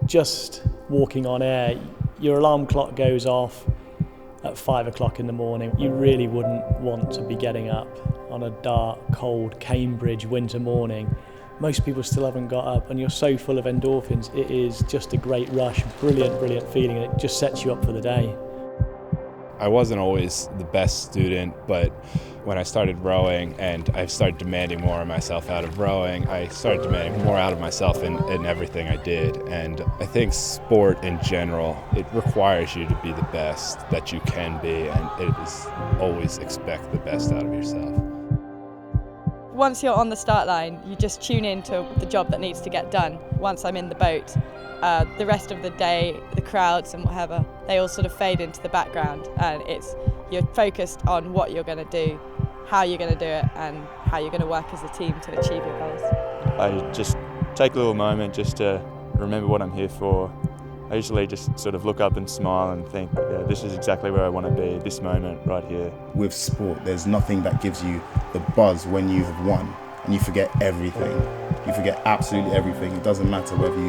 just walking on air, your alarm clock goes off at 5 o'clock in the morning. You really wouldn't want to be getting up on a dark, cold Cambridge winter morning. Most people still haven't got up, and you're so full of endorphins. It is just a great rush, brilliant feeling, and it just sets you up for the day. I wasn't always the best student, but when I started rowing and I started demanding more of myself out of rowing, I started demanding more out of myself in everything I did. And I think sport in general, it requires you to be the best that you can be, and it is always expect the best out of yourself. Once you're on the start line, you just tune into the job that needs to get done. Once I'm in the boat, the rest of the day, the crowds and whatever, they all sort of fade into the background, and you're focused on what you're going to do, how you're going to do it, and how you're going to work as a team to achieve your goals. I just take a little moment just to remember what I'm here for. I usually just sort of look up and smile and think, yeah, this is exactly where I want to be, this moment right here. With sport, there's nothing that gives you the buzz when you have won, and you forget everything. You forget absolutely everything. It doesn't matter whether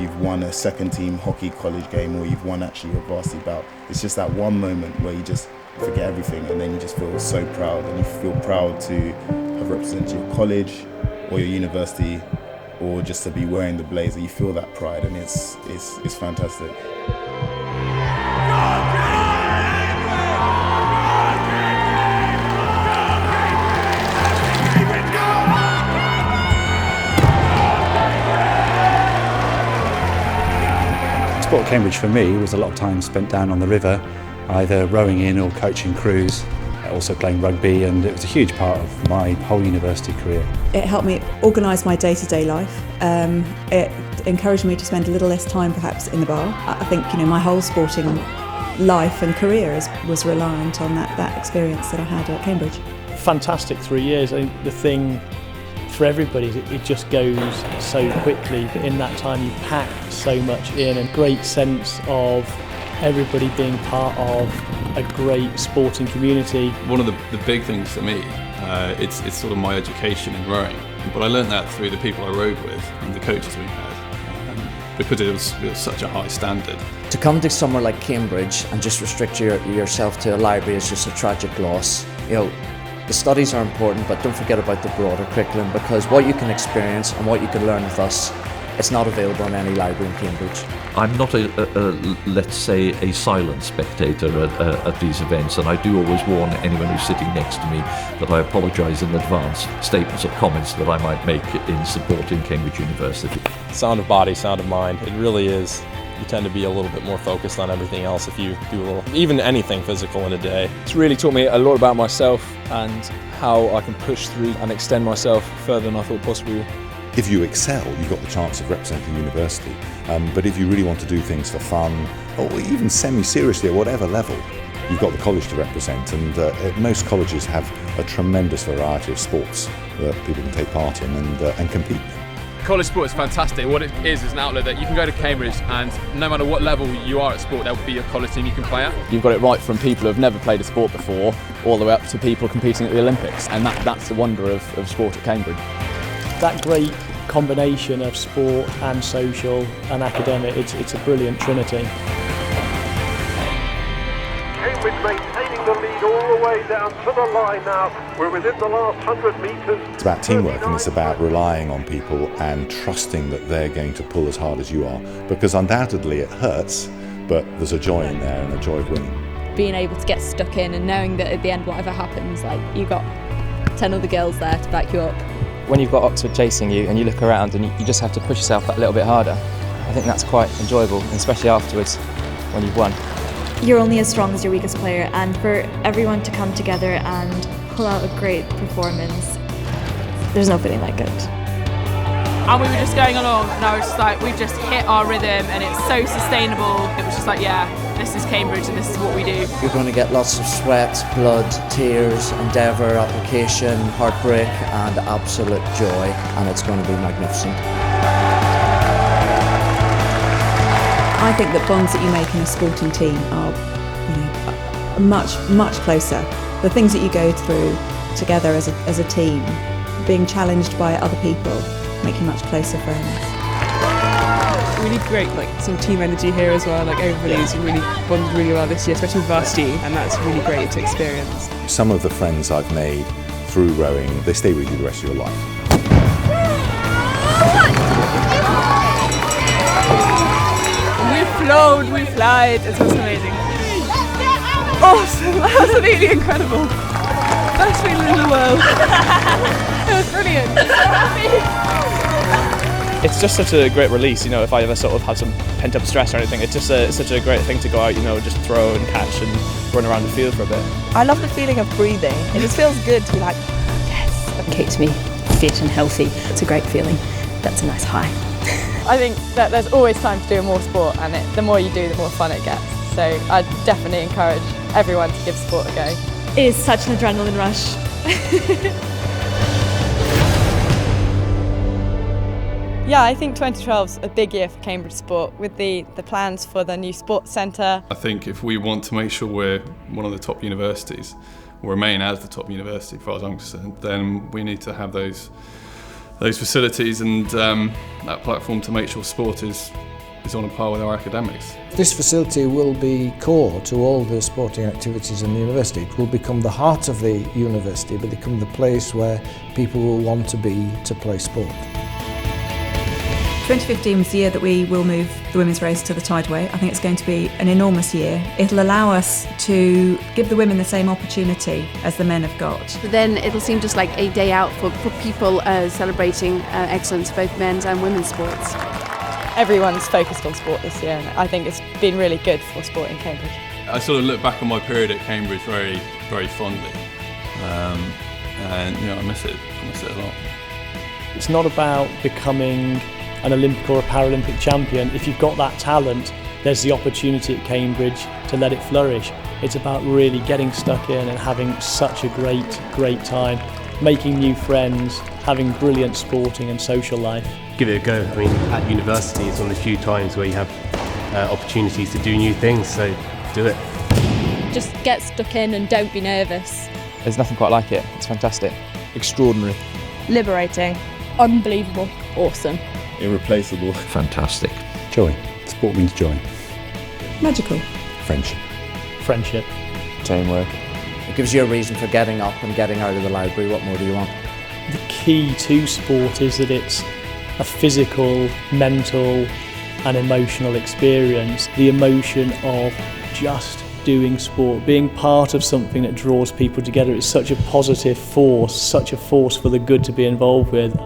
you've won a second team hockey college game or you've won actually a varsity bout. It's just that one moment where you just forget everything, and then you just feel so proud, and you feel proud to have represented your college or your university, or just to be wearing the blazer. You feel that pride, and it's fantastic. Sport at Cambridge for me was a lot of time spent down on the river, either rowing in or coaching crews, also playing rugby, and it was a huge part of my whole university career. It helped me organise my day-to-day life. It encouraged me to spend a little less time perhaps in the bar. I think my whole sporting life and career was reliant on that experience that I had at Cambridge. Fantastic 3 years. I think the thing for everybody is it just goes so quickly, but in that time you pack so much in, and great sense of everybody being part of a great sporting community. One of the big things for me, it's sort of my education in rowing, but I learned that through the people I rowed with and the coaches we had, because it was such a high standard. To come to somewhere like Cambridge and just restrict yourself to a library is just a tragic loss. The studies are important, but don't forget about the broader curriculum, because what you can experience and what you can learn with us, it's not available in any library in Cambridge. I'm not let's say, a silent spectator at these events, and I do always warn anyone who's sitting next to me that I apologise in advance statements or comments that I might make in supporting Cambridge University. Sound of body, sound of mind, it really is. You tend to be a little bit more focused on everything else if you do even anything physical in a day. It's really taught me a lot about myself and how I can push through and extend myself further than I thought possible. If you excel, you've got the chance of representing university. But if you really want to do things for fun, or even semi-seriously at whatever level, you've got the college to represent. And most colleges have a tremendous variety of sports that people can take part in and compete. College sport is fantastic. What it is an outlet that you can go to Cambridge, and no matter what level you are at sport, there will be a college team you can play at. You've got it right from people who have never played a sport before, all the way up to people competing at the Olympics, and that's the wonder of sport at Cambridge. That great combination of sport and social and academic, it's a brilliant trinity. Cambridge maintaining the lead all the way down to the line now. We're within the last 100 metres. It's about teamwork, and it's about relying on people and trusting that they're going to pull as hard as you are, because undoubtedly it hurts, but there's a joy in there and a joy of winning. Being able to get stuck in and knowing that at the end, whatever happens, you've got 10 other girls there to back you up. When you've got Oxford chasing you and you look around and you just have to push yourself that little bit harder, I think that's quite enjoyable, especially afterwards when you've won. You're only as strong as your weakest player, and for everyone to come together and pull out a great performance, there's no feeling like it. And we were just going along, and I was just like, we've just hit our rhythm and it's so sustainable. It was just like, yeah, this is Cambridge and this is what we do. You're going to get lots of sweat, blood, tears, endeavour, application, heartbreak and absolute joy, and it's going to be magnificent. I think that bonds that you make in a sporting team are much closer. The things that you go through together as a team, being challenged by other people, make you much closer friends. really great, like some team energy here as well. Like everybody's really bonded really well this year, especially with varsity, and that's really great to experience. Some of the friends I've made through rowing, they stay with you the rest of your life. We've flown, we've flied, it's just amazing. Awesome, absolutely incredible. Best feeling in the world. It was brilliant. I'm so happy. It's just such a great release, you know, if I ever sort of have some pent-up stress or anything, it's just such a great thing to go out, you know, just throw and catch and run around the field for a bit. I love the feeling of breathing. It just feels good to be like, yes. It keeps me fit and healthy. It's a great feeling. That's a nice high. I think that there's always time to do more sport, and the more you do, the more fun it gets. So I definitely encourage everyone to give sport a go. It is such an adrenaline rush. Yeah, I think 2012 is a big year for Cambridge sport with the plans for the new sports centre. I think if we want to make sure we're one of the top universities, or remain as the top university as far as I'm concerned, then we need to have those facilities and that platform to make sure sport is on a par with our academics. This facility will be core to all the sporting activities in the university. It will become the heart of the university, but become the place where people will want to be to play sport. 2015 was the year that we will move the women's race to the tideway. I think it's going to be an enormous year. It'll allow us to give the women the same opportunity as the men have got. Then it'll seem just like a day out for people celebrating excellence, both men's and women's sports. Everyone's focused on sport this year, and I think it's been really good for sport in Cambridge. I sort of look back on my period at Cambridge very, very fondly, and you know, I miss it a lot. It's not about becoming an Olympic or a Paralympic champion. If you've got that talent, there's the opportunity at Cambridge to let it flourish. It's about really getting stuck in and having such a great time, making new friends, having brilliant sporting and social life. Give it a go. I mean, at university it's one of the few times where you have opportunities to do new things, so do it. Just get stuck in and don't be nervous. There's nothing quite like it. It's fantastic. Extraordinary. Liberating. Unbelievable. Awesome. Irreplaceable. Fantastic. Joy. Sport means joy. Magical. Friendship. Friendship. Teamwork. It gives you a reason for getting up and getting out of the library. What more do you want? The key to sport is that it's a physical, mental and emotional experience. The emotion of just doing sport, being part of something that draws people together is such a positive force, such a force for the good to be involved with.